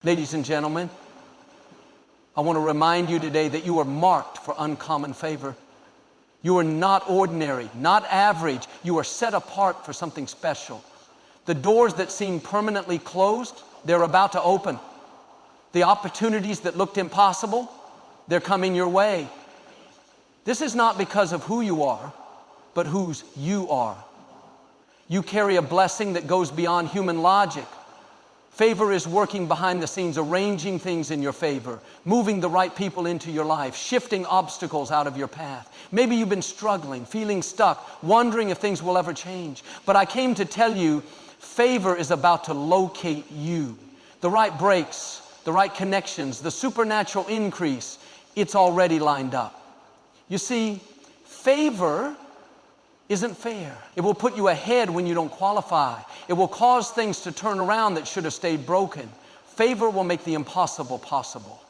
Ladies and gentlemen, I want to remind you today that you are marked for uncommon favor. You are not ordinary, not average. You are set apart for something special. The doors that seem permanently closed, they're about to open. The opportunities that looked impossible, they're coming your way. This is not because of who you are, but whose you are. You carry a blessing that goes beyond human logic. Favor is working behind the scenes, arranging things in your favor, moving the right people into your life, shifting obstacles out of your path. Maybe you've been struggling, feeling stuck, wondering if things will ever change. But I came to tell you, favor is about to locate you. The right breaks, the right connections, the supernatural increase, it's already lined up. You see, favor isn't fair. It will put you ahead when you don't qualify. It will cause things to turn around that should have stayed broken. Favor will make the impossible possible.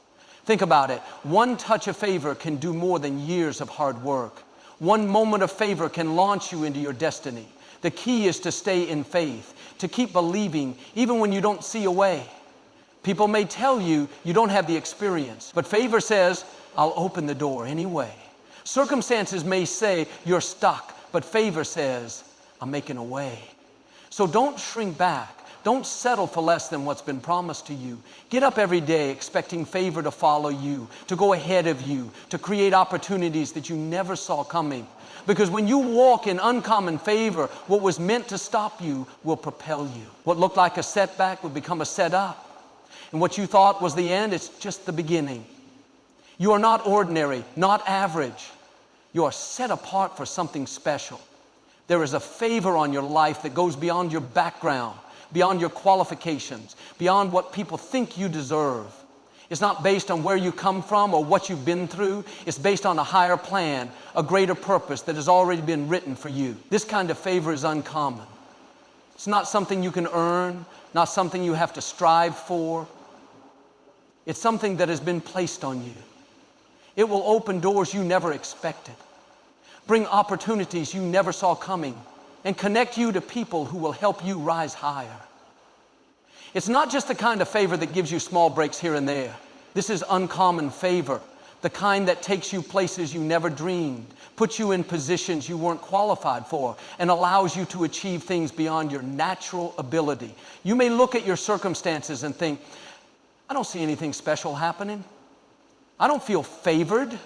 Think about it. One touch of favor can do more than years of hard work. One moment of favor can launch you into your destiny. The key is to stay in faith, to keep believing even when you don't see a way. People may tell you you don't have the experience, but favor says, I'll open the door anyway. Circumstances may say you're stuck, but favor says, I'm making a way. So don't shrink back. Don't settle for less than what's been promised to you. Get up every day expecting favor to follow you, to go ahead of you, to create opportunities that you never saw coming. Because when you walk in uncommon favor, what was meant to stop you will propel you. What looked like a setback will become a setup. And what you thought was the end, it's just the beginning. You are not ordinary, not average. You are set apart for something special. There is a favor on your life that goes beyond your background, beyond your qualifications, beyond what people think you deserve. It's not based on where you come from or what you've been through. It's based on a higher plan, a greater purpose that has already been written for you. This kind of favor is uncommon. It's not something you can earn, not something you have to strive for. It's something that has been placed on you. It will open doors you never expected, bring opportunities you never saw coming, and connect you to people who will help you rise higher. It's not just the kind of favor that gives you small breaks here and there. This is uncommon favor, the kind that takes you places you never dreamed, puts you in positions you weren't qualified for, and allows you to achieve things beyond your natural ability. You may look at your circumstances and think, I don't see anything special happening. I don't feel favored.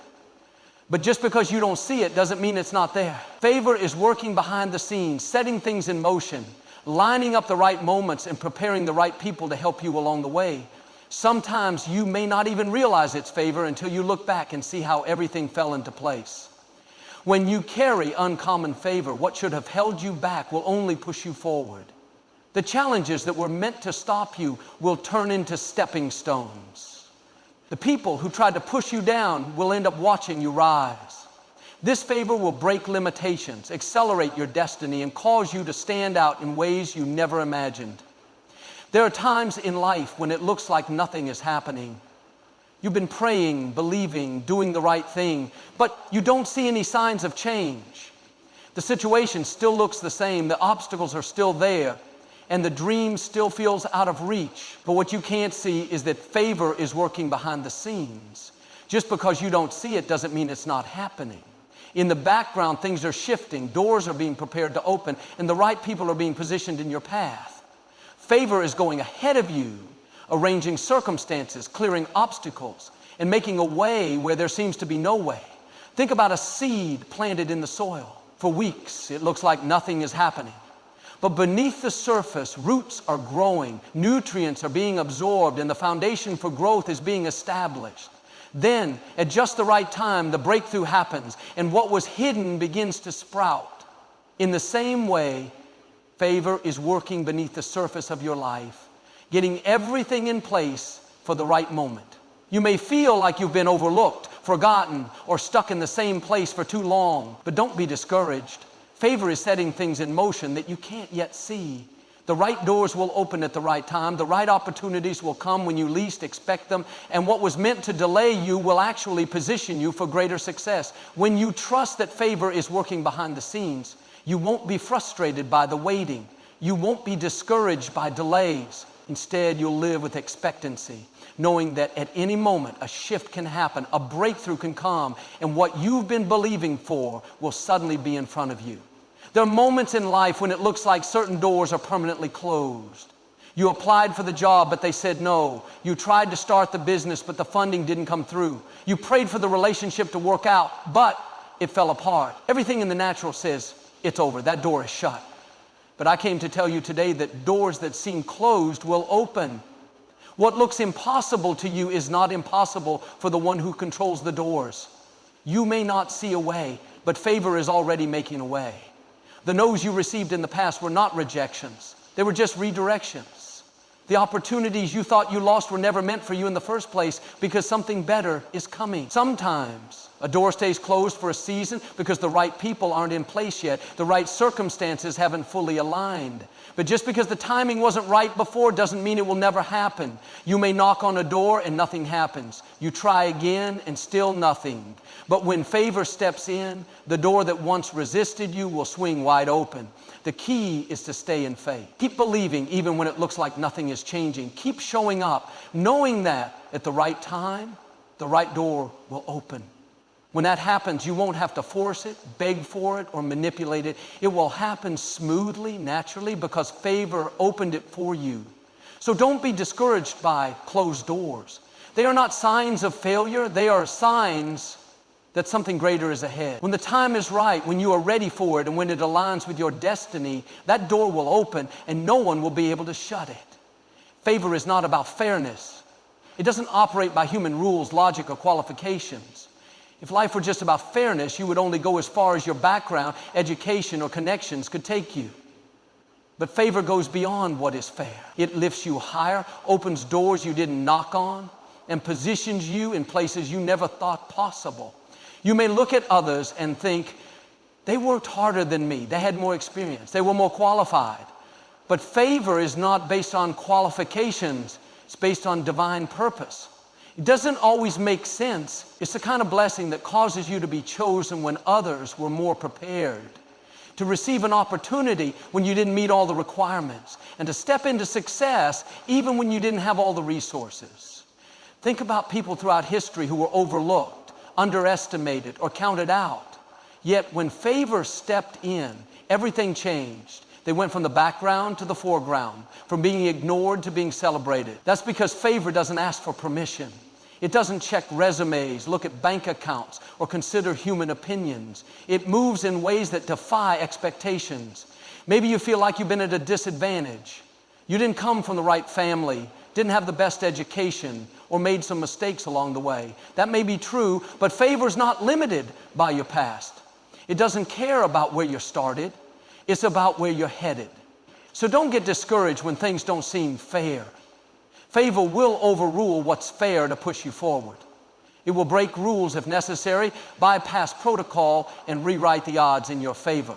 But just because you don't see it doesn't mean it's not there. Favor is working behind the scenes, setting things in motion, lining up the right moments and preparing the right people to help you along the way. Sometimes you may not even realize it's favor until you look back and see how everything fell into place. When you carry uncommon favor, what should have held you back will only push you forward. The challenges that were meant to stop you will turn into stepping stones. The people who tried to push you down will end up watching you rise. This favor will break limitations, accelerate your destiny, and cause you to stand out in ways you never imagined. There are times in life when it looks like nothing is happening. You've been praying, believing, doing the right thing, but you don't see any signs of change. The situation still looks the same, the obstacles are still there, and the dream still feels out of reach. But what you can't see is that favor is working behind the scenes. Just because you don't see it doesn't mean it's not happening. In the background, things are shifting, doors are being prepared to open, and the right people are being positioned in your path. Favor is going ahead of you, arranging circumstances, clearing obstacles, and making a way where there seems to be no way. Think about a seed planted in the soil. For weeks, it looks like nothing is happening. But beneath the surface, roots are growing, nutrients are being absorbed, and the foundation for growth is being established. Then, at just the right time, the breakthrough happens, and what was hidden begins to sprout. In the same way, favor is working beneath the surface of your life, getting everything in place for the right moment. You may feel like you've been overlooked, forgotten, or stuck in the same place for too long, but don't be discouraged. Favor is setting things in motion that you can't yet see. The right doors will open at the right time. The right opportunities will come when you least expect them. And what was meant to delay you will actually position you for greater success. When you trust that favor is working behind the scenes, you won't be frustrated by the waiting. You won't be discouraged by delays. Instead, you'll live with expectancy, knowing that at any moment a shift can happen, a breakthrough can come, and what you've been believing for will suddenly be in front of you. There are moments in life when it looks like certain doors are permanently closed. You applied for the job, but they said no. You tried to start the business, but the funding didn't come through. You prayed for the relationship to work out, but it fell apart. Everything in the natural says, it's over, that door is shut. But I came to tell you today that doors that seem closed will open. What looks impossible to you is not impossible for the one who controls the doors. You may not see a way, but favor is already making a way. The no's you received in the past were not rejections. They were just redirections. The opportunities you thought you lost were never meant for you in the first place because something better is coming. Sometimes a door stays closed for a season because the right people aren't in place yet. The right circumstances haven't fully aligned. But just because the timing wasn't right before doesn't mean it will never happen. You may knock on a door and nothing happens. You try again and still nothing. But when favor steps in, the door that once resisted you will swing wide open. The key is to stay in faith. Keep believing even when it looks like nothing is changing. Keep showing up, knowing that at the right time, the right door will open. When that happens, you won't have to force it, beg for it, or manipulate it. It will happen smoothly, naturally, because favor opened it for you. So don't be discouraged by closed doors. They are not signs of failure. They are signs that something greater is ahead. When the time is right, when you are ready for it, and when it aligns with your destiny, that door will open and no one will be able to shut it. Favor is not about fairness. It doesn't operate by human rules, logic, or qualifications. If life were just about fairness, you would only go as far as your background, education, or connections could take you. But favor goes beyond what is fair. It lifts you higher, opens doors you didn't knock on, and positions you in places you never thought possible. You may look at others and think, they worked harder than me. They had more experience. They were more qualified. But favor is not based on qualifications. It's based on divine purpose. It doesn't always make sense. It's the kind of blessing that causes you to be chosen when others were more prepared, to receive an opportunity when you didn't meet all the requirements, and to step into success even when you didn't have all the resources. Think about people throughout history who were overlooked, underestimated, or counted out. Yet when favor stepped in, everything changed. They went from the background to the foreground, from being ignored to being celebrated. That's because favor doesn't ask for permission. It doesn't check resumes, look at bank accounts, or consider human opinions. It moves in ways that defy expectations. Maybe you feel like you've been at a disadvantage. You didn't come from the right family, didn't have the best education, or made some mistakes along the way. That may be true, but favor is not limited by your past. It doesn't care about where you started. It's about where you're headed. So don't get discouraged when things don't seem fair. Favor will overrule what's fair to push you forward. It will break rules if necessary, bypass protocol, and rewrite the odds in your favor.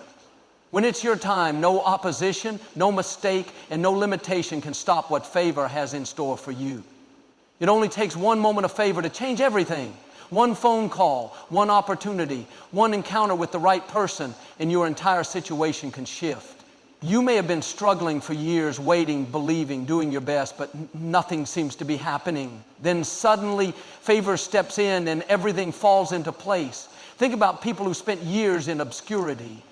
When it's your time, no opposition, no mistake, and no limitation can stop what favor has in store for you. It only takes one moment of favor to change everything. One phone call, one opportunity, one encounter with the right person, and your entire situation can shift. You may have been struggling for years, waiting, believing, doing your best, but nothing seems to be happening. Then suddenly, favor steps in and everything falls into place. Think about people who spent years in obscurity,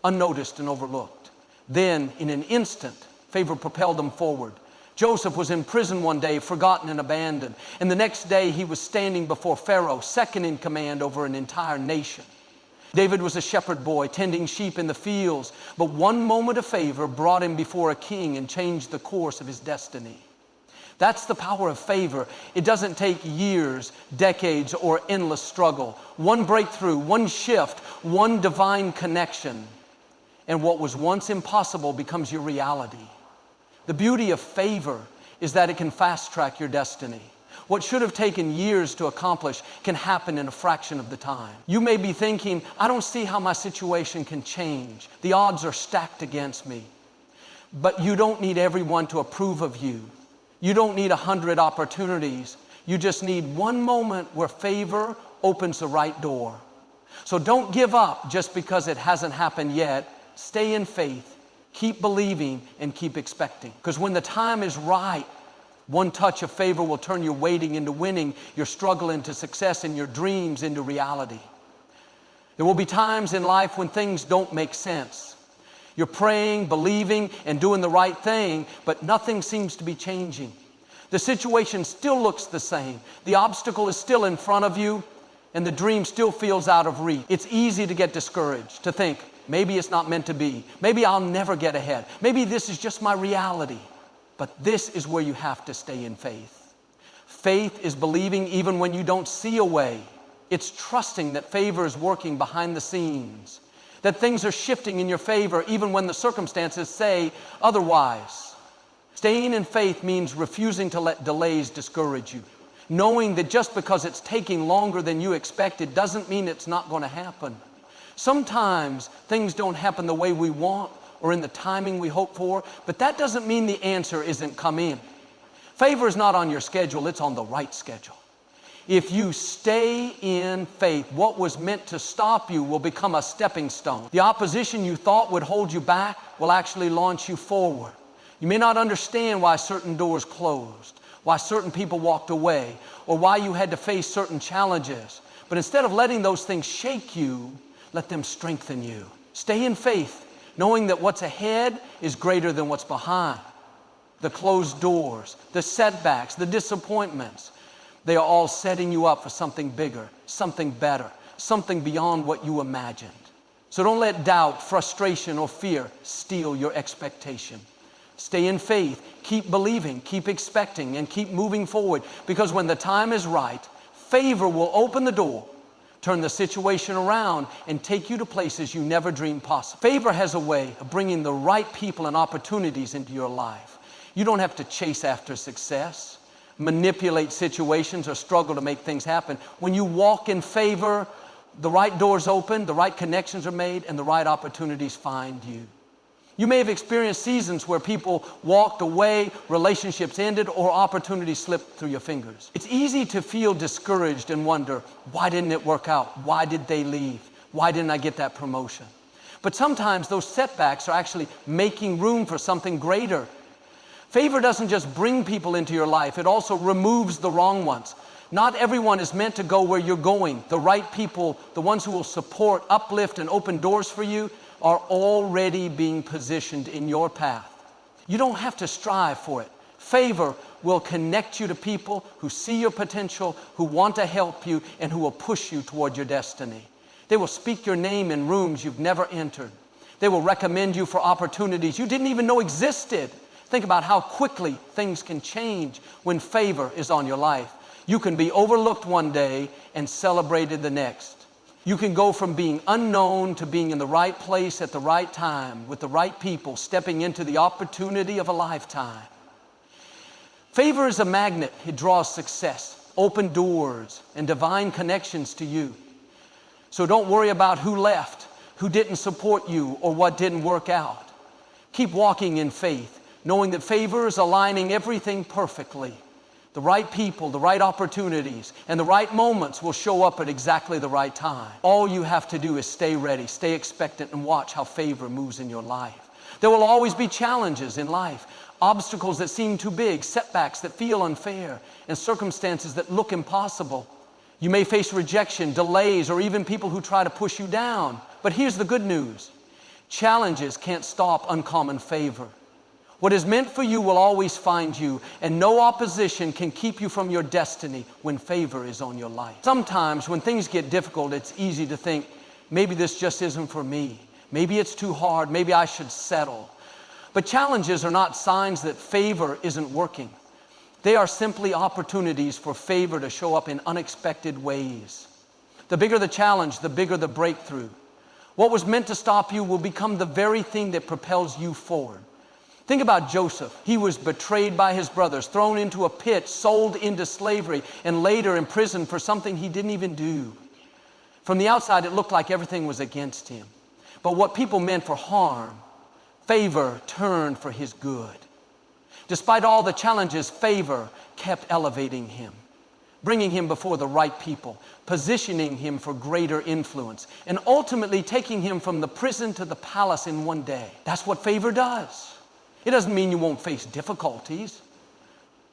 unnoticed and overlooked. Then, in an instant, favor propelled them forward. Joseph was in prison one day, forgotten and abandoned. And the next day, he was standing before Pharaoh, second in command over an entire nation. David was a shepherd boy, tending sheep in the fields. But one moment of favor brought him before a king and changed the course of his destiny. That's the power of favor. It doesn't take years, decades, or endless struggle. One breakthrough, one shift, one divine connection. And what was once impossible becomes your reality. The beauty of favor is that it can fast-track your destiny. What should have taken years to accomplish can happen in a fraction of the time. You may be thinking, I don't see how my situation can change. The odds are stacked against me. But you don't need everyone to approve of you. You don't need 100 opportunities. You just need one moment where favor opens the right door. So don't give up just because it hasn't happened yet. Stay in faith. Keep believing and keep expecting. Because when the time is right, one touch of favor will turn your waiting into winning, your struggle into success, and your dreams into reality. There will be times in life when things don't make sense. You're praying, believing, and doing the right thing, but nothing seems to be changing. The situation still looks the same. The obstacle is still in front of you, and the dream still feels out of reach. It's easy to get discouraged, to think, maybe it's not meant to be. Maybe I'll never get ahead. Maybe this is just my reality. But this is where you have to stay in faith. Faith is believing even when you don't see a way. It's trusting that favor is working behind the scenes, that things are shifting in your favor even when the circumstances say otherwise. Staying in faith means refusing to let delays discourage you, knowing that just because it's taking longer than you expected doesn't mean it's not going to happen. Sometimes things don't happen the way we want or in the timing we hope for, but that doesn't mean the answer isn't come in. Favor is not on your schedule, it's on the right schedule. If you stay in faith, what was meant to stop you will become a stepping stone. The opposition you thought would hold you back will actually launch you forward. You may not understand why certain doors closed, why certain people walked away, or why you had to face certain challenges. But instead of letting those things shake you, let them strengthen you. Stay in faith, knowing that what's ahead is greater than what's behind. The closed doors, the setbacks, the disappointments, they are all setting you up for something bigger, something better, something beyond what you imagined. So don't let doubt, frustration, or fear steal your expectation. Stay in faith, keep believing, keep expecting, and keep moving forward, because when the time is right, favor will open the door, turn the situation around, and take you to places you never dreamed possible. Favor has a way of bringing the right people and opportunities into your life. You don't have to chase after success, manipulate situations, or struggle to make things happen. When you walk in favor, the right doors open, the right connections are made, and the right opportunities find you. You may have experienced seasons where people walked away, relationships ended, or opportunities slipped through your fingers. It's easy to feel discouraged and wonder, why didn't it work out? Why did they leave? Why didn't I get that promotion? But sometimes those setbacks are actually making room for something greater. Favor doesn't just bring people into your life, it also removes the wrong ones. Not everyone is meant to go where you're going. The right people, the ones who will support, uplift, and open doors for you, are already being positioned in your path. You don't have to strive for it. Favor will connect you to people who see your potential, who want to help you, and who will push you toward your destiny. They will speak your name in rooms you've never entered. They will recommend you for opportunities you didn't even know existed. Think about how quickly things can change when favor is on your life. You can be overlooked one day and celebrated the next. You can go from being unknown to being in the right place at the right time with the right people, stepping into the opportunity of a lifetime. Favor is a magnet. It draws success, open doors, and divine connections to you. So don't worry about who left, who didn't support you, or what didn't work out. Keep walking in faith, knowing that favor is aligning everything perfectly. The right people, the right opportunities, and the right moments will show up at exactly the right time. All you have to do is stay ready, stay expectant, and watch how favor moves in your life. There will always be challenges in life, obstacles that seem too big, setbacks that feel unfair, and circumstances that look impossible. You may face rejection, delays, or even people who try to push you down. But here's the good news. Challenges can't stop uncommon favor. What is meant for you will always find you, and no opposition can keep you from your destiny when favor is on your life. Sometimes when things get difficult, it's easy to think, maybe this just isn't for me. Maybe it's too hard. Maybe I should settle. But challenges are not signs that favor isn't working. They are simply opportunities for favor to show up in unexpected ways. The bigger the challenge, the bigger the breakthrough. What was meant to stop you will become the very thing that propels you forward. Think about Joseph. He was betrayed by his brothers, thrown into a pit, sold into slavery, and later imprisoned for something he didn't even do. From the outside, it looked like everything was against him. But what people meant for harm, favor turned for his good. Despite all the challenges, favor kept elevating him. bringing him before the right people, positioning him for greater influence, and ultimately taking him from the prison to the palace in one day. That's what favor does. It doesn't mean you won't face difficulties,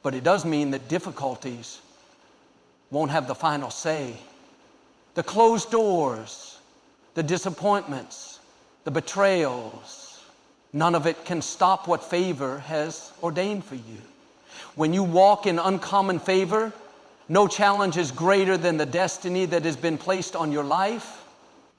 but it does mean that difficulties won't have the final say. The closed doors, the disappointments, the betrayals, none of it can stop what favor has ordained for you. When you walk in uncommon favor, no challenge is greater than the destiny that has been placed on your life.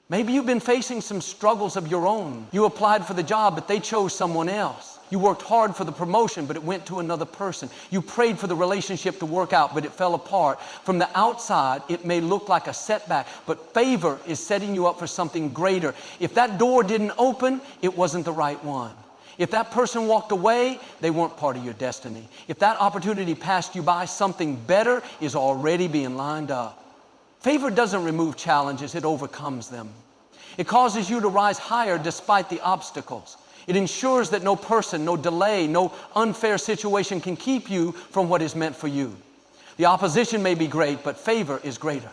Maybe you've been facing some struggles of your own. You applied for the job, but they chose someone else. You worked hard for the promotion, but it went to another person. You prayed for the relationship to work out, but it fell apart. From the outside, it may look like a setback, but favor is setting you up for something greater. If that door didn't open, it wasn't the right one. If that person walked away, they weren't part of your destiny. If that opportunity passed you by, something better is already being lined up. Favor doesn't remove challenges, it overcomes them. It causes you to rise higher despite the obstacles. It ensures that no person, no delay, no unfair situation can keep you from what is meant for you. The opposition may be great, but favor is greater.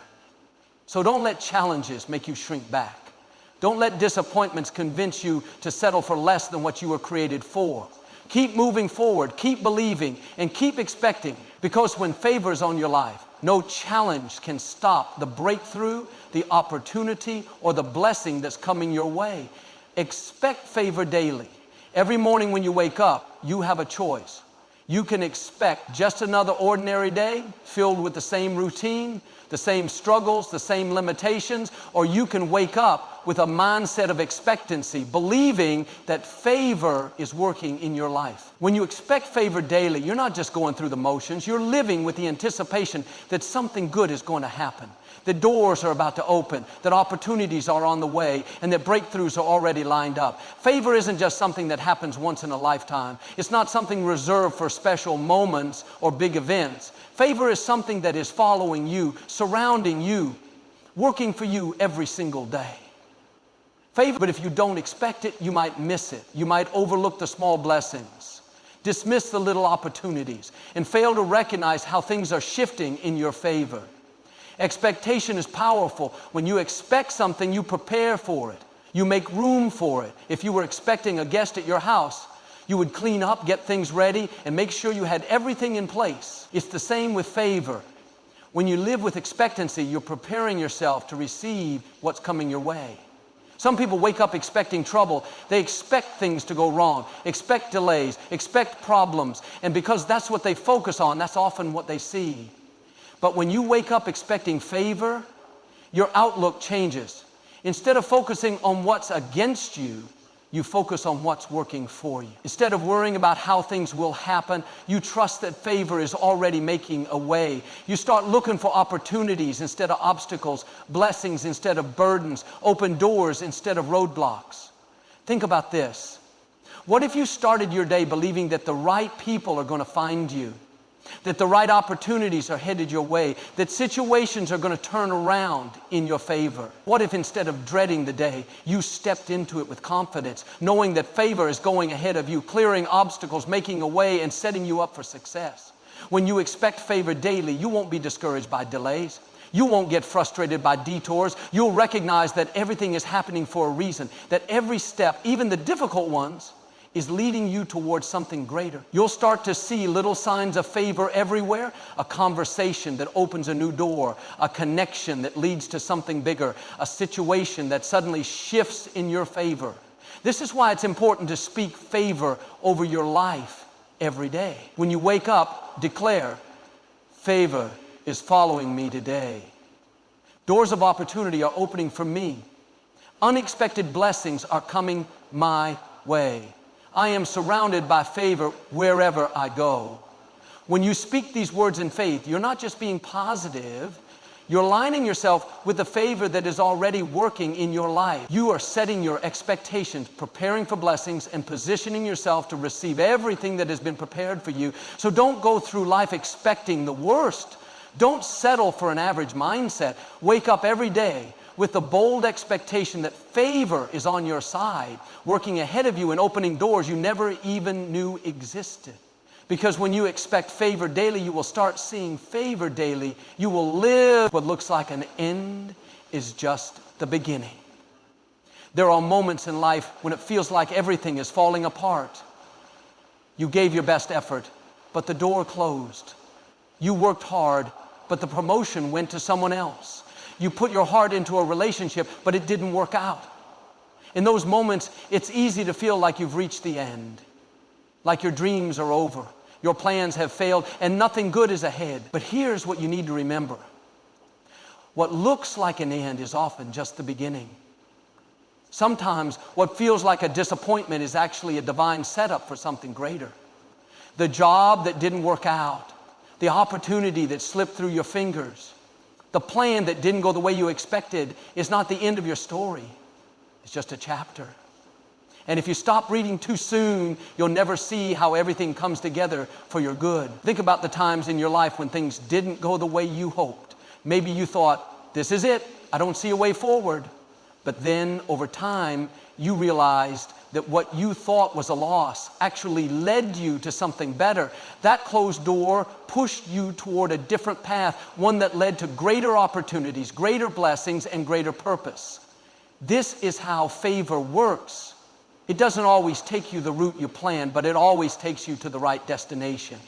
So don't let challenges make you shrink back. Don't let disappointments convince you to settle for less than what you were created for. Keep moving forward, keep believing, and keep expecting, because when favor is on your life, no challenge can stop the breakthrough, the opportunity, or the blessing that's coming your way. Expect favor daily. Every morning when you wake up, you have a choice. You can expect just another ordinary day filled with the same routine, the same struggles, the same limitations, or you can wake up with a mindset of expectancy, believing that favor is working in your life. When you expect favor daily, you're not just going through the motions, you're living with the anticipation that something good is going to happen, that doors are about to open, that opportunities are on the way, and that breakthroughs are already lined up. Favor isn't just something that happens once in a lifetime. It's not something reserved for special moments or big events. Favor is something that is following you, surrounding you, working for you every single day. Favor, but if you don't expect it, you might miss it. You might overlook the small blessings, dismiss the little opportunities, and fail to recognize how things are shifting in your favor. Expectation is powerful. When you expect something, you prepare for it. You make room for it. If you were expecting a guest at your house, you would clean up, get things ready, and make sure you had everything in place. It's the same with favor. When you live with expectancy, you're preparing yourself to receive what's coming your way. Some people wake up expecting trouble. They expect things to go wrong, expect delays, expect problems, and because that's what they focus on, that's often what they see. But when you wake up expecting favor, your outlook changes. Instead of focusing on what's against you, you focus on what's working for you. Instead of worrying about how things will happen, you trust that favor is already making a way. You start looking for opportunities instead of obstacles, blessings instead of burdens, open doors instead of roadblocks. Think about this. What if you started your day believing that the right people are going to find you, that the right opportunities are headed your way, that situations are going to turn around in your favor? What if instead of dreading the day, you stepped into it with confidence, knowing that favor is going ahead of you, clearing obstacles, making a way, and setting you up for success? When you expect favor daily, you won't be discouraged by delays. You won't get frustrated by detours. You'll recognize that everything is happening for a reason, that every step, even the difficult ones, is leading you towards something greater. You'll start to see little signs of favor everywhere, a conversation that opens a new door, a connection that leads to something bigger, a situation that suddenly shifts in your favor. This is why it's important to speak favor over your life every day. When you wake up, declare, favor is following me today. Doors of opportunity are opening for me. Unexpected blessings are coming my way. I am surrounded by favor wherever I go. When you speak these words in faith, you're not just being positive, you're aligning yourself with the favor that is already working in your life. You are setting your expectations, preparing for blessings, and positioning yourself to receive everything that has been prepared for you. So don't go through life expecting the worst. Don't settle for an average mindset. Wake up every day with the bold expectation that favor is on your side, working ahead of you and opening doors you never even knew existed. Because when you expect favor daily, you will start seeing favor daily. You will live what looks like an end is just the beginning. There are moments in life when it feels like everything is falling apart. You gave your best effort, but the door closed. You worked hard, but the promotion went to someone else. You put your heart into a relationship, but it didn't work out. In those moments, it's easy to feel like you've reached the end, like your dreams are over, your plans have failed, and nothing good is ahead. But here's what you need to remember. What looks like an end is often just the beginning. Sometimes what feels like a disappointment is actually a divine setup for something greater. The job that didn't work out, the opportunity that slipped through your fingers, the plan that didn't go the way you expected is not the end of your story. It's just a chapter. And if you stop reading too soon, you'll never see how everything comes together for your good. Think about the times in your life when things didn't go the way you hoped. Maybe you thought, this is it, I don't see a way forward. But then over time, you realized that what you thought was a loss actually led you to something better. That closed door pushed you toward a different path, one that led to greater opportunities, greater blessings, and greater purpose. This is how favor works. It doesn't always take you the route you planned, but it always takes you to the right destination.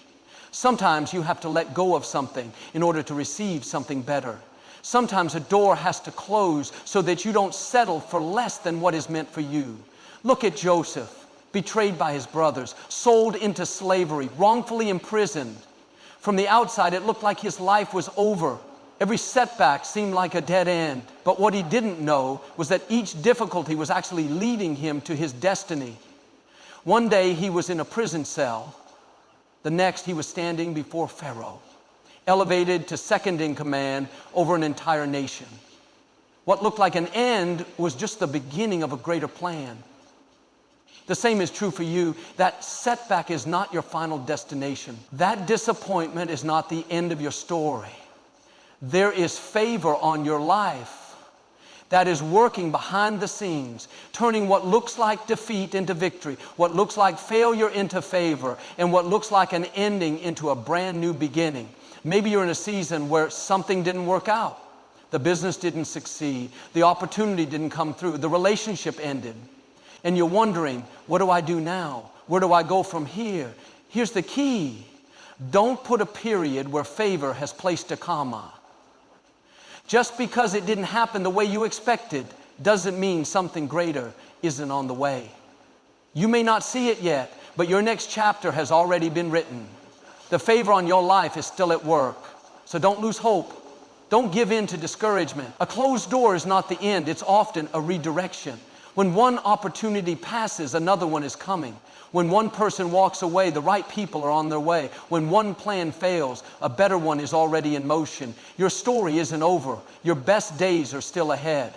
Sometimes you have to let go of something in order to receive something better. Sometimes a door has to close so that you don't settle for less than what is meant for you. Look at Joseph, betrayed by his brothers, sold into slavery, wrongfully imprisoned. From the outside, it looked like his life was over. Every setback seemed like a dead end. But what he didn't know was that each difficulty was actually leading him to his destiny. One day he was in a prison cell. The next he was standing before Pharaoh, elevated to second in command over an entire nation. What looked like an end was just the beginning of a greater plan. The same is true for you. That setback is not your final destination. That disappointment is not the end of your story. There is favor on your life that is working behind the scenes, turning what looks like defeat into victory, what looks like failure into favor, and what looks like an ending into a brand new beginning. Maybe you're in a season where something didn't work out. The business didn't succeed. The opportunity didn't come through. The relationship ended. And you're wondering, what do I do now? Where do I go from here? Here's the key. Don't put a period where favor has placed a comma. Just because it didn't happen the way you expected doesn't mean something greater isn't on the way. You may not see it yet, but your next chapter has already been written. The favor on your life is still at work. So don't lose hope. Don't give in to discouragement. A closed door is not the end. It's often a redirection. When one opportunity passes, another one is coming. When one person walks away, the right people are on their way. When one plan fails, a better one is already in motion. Your story isn't over. Your best days are still ahead.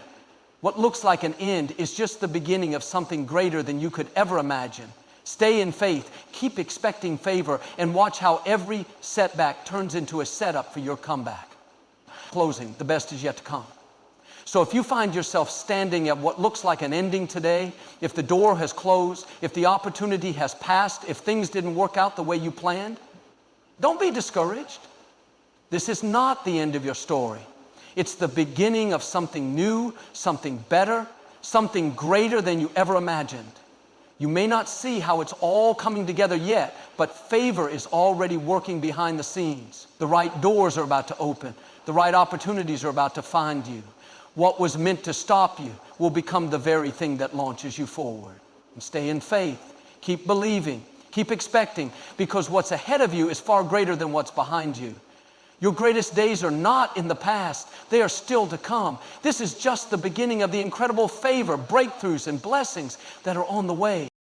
What looks like an end is just the beginning of something greater than you could ever imagine. Stay in faith, keep expecting favor, and watch how every setback turns into a setup for your comeback. Closing, the best is yet to come. So if you find yourself standing at what looks like an ending today, if the door has closed, if the opportunity has passed, if things didn't work out the way you planned, don't be discouraged. This is not the end of your story. It's the beginning of something new, something better, something greater than you ever imagined. You may not see how it's all coming together yet, but favor is already working behind the scenes. The right doors are about to open. The right opportunities are about to find you. What was meant to stop you will become the very thing that launches you forward. And stay in faith. Keep believing. Keep expecting, because what's ahead of you is far greater than what's behind you. Your greatest days are not in the past. They are still to come. This is just the beginning of the incredible favor, breakthroughs, and blessings that are on the way.